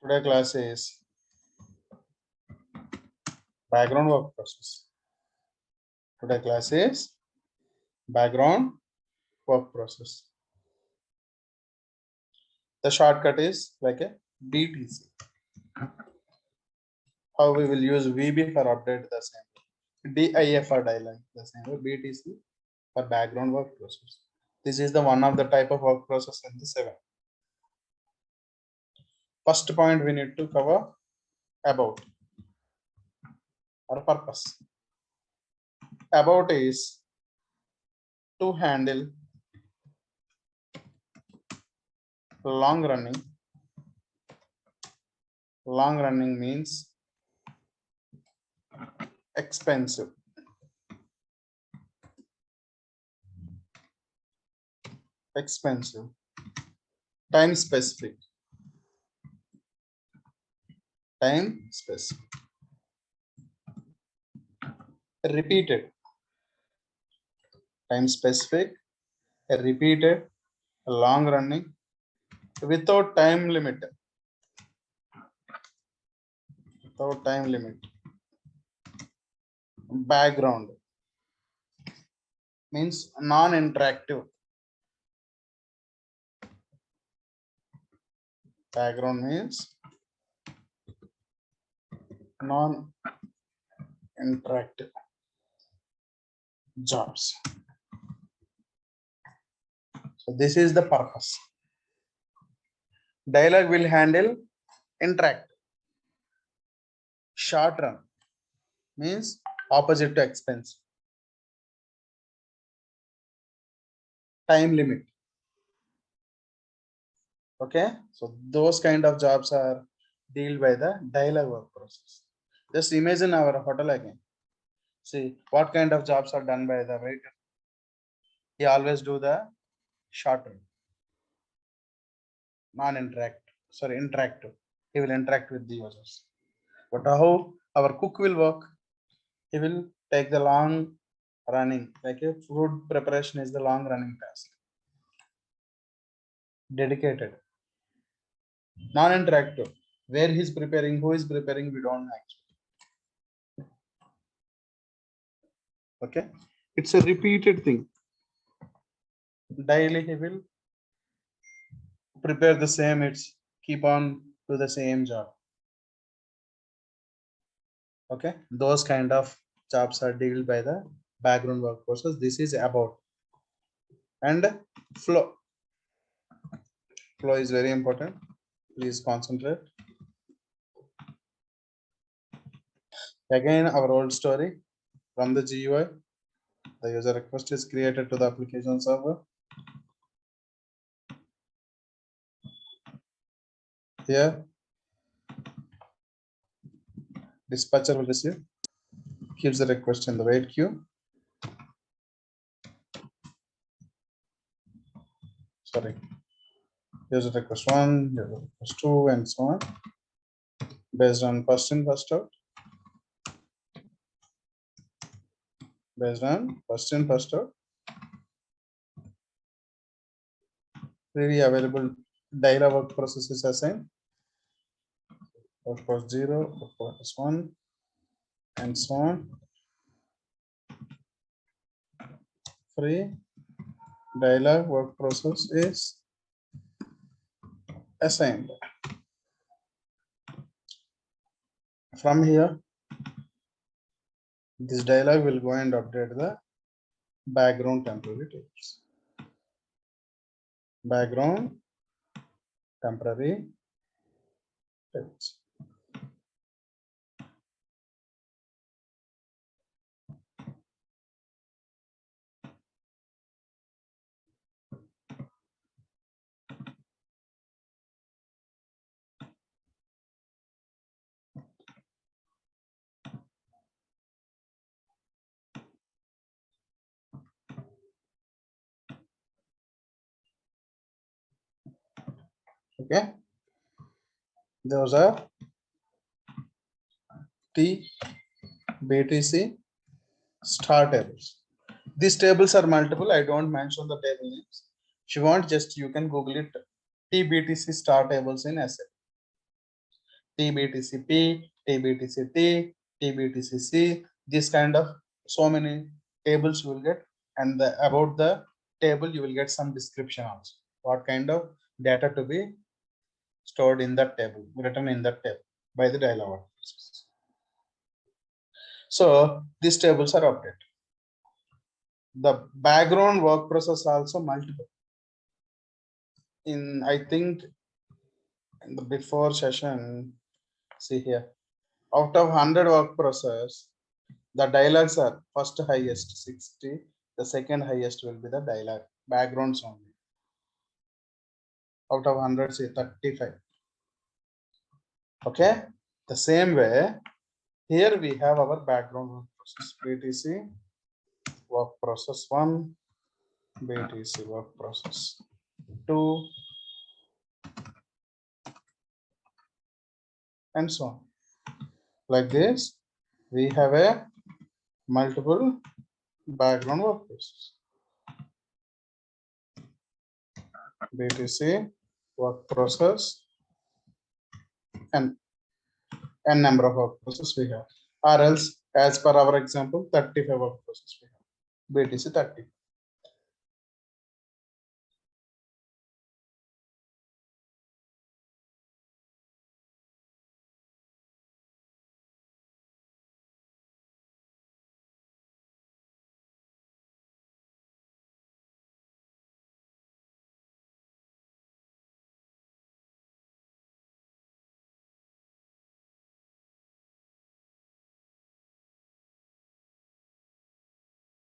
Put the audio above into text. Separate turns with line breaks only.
Today class is background work process. Today class is background work process. The shortcut is like a BTC. How we will use VB for update the same. DIF for dialog the same way. BTC for background work process. This is the one of the type of work process in the 7. First point we need to cover about or purpose. About is to handle long running. Long running means expensive. Expensive. Time specific. Time specific. Repeated. Time specific. Repeated. Long running. Without time limit. Without time limit. Background means non-interactive. Background means non-interactive jobs. So this is the purpose. Dialog will handle interact. Short run means opposite to expense. Time limit. Okay, so those kind of jobs are dealt by the dialog work process. Just imagine our hotel again. See what kind of jobs are done by the waiter. He always do the short run, interactive. He will interact with the users. But how our cook will work? He will take the long running, like a food preparation is the long running task. Dedicated. Non-interactive. Where he's preparing, who is preparing, we don't know actually. Okay, it's a repeated thing. Daily he will prepare the same, it's keep on do the same job. Okay, those kind of jobs are dealt by the background work process. This is about. And flow. Flow is very important. Please concentrate. Again, our old story from the GUI. The user request is created to the application server. Here, dispatcher will receive, keeps the request in the wait queue. Sorry, user request 1, user request 2, and so on. Based on first in, first out. Based on first in, first out. Freely available dialog work process is assigned. Of course, 0, of course, 1, and so on. Free dialog work process is assigned. From here, this dialog will go and update the background temporary tables. Background temporary tables. Okay, those are T BTC star tables. These tables are multiple. I don't mention the table names. If you want, just you can Google it. TBTC star tables in SAP. TBTCP, TBTCT, TBTCC, this kind of so many tables you will get, and about the table you will get some description also. What kind of data to be stored in that table, written in that table by the dialog work process. So these tables are updated. The background work process also multiple. In I think in the before session, see here, out of 100 work process, the dialogues are first highest 60, the second highest will be the dialogue backgrounds only. Out of 100, say 35. Okay, the same way here we have our background work process. BTC work process 1, BTC work process 2, and so on. Like this, we have a multiple background work process. BTC work process and n number of work process we have, or else as per our example 35 work process we have, BTC 30.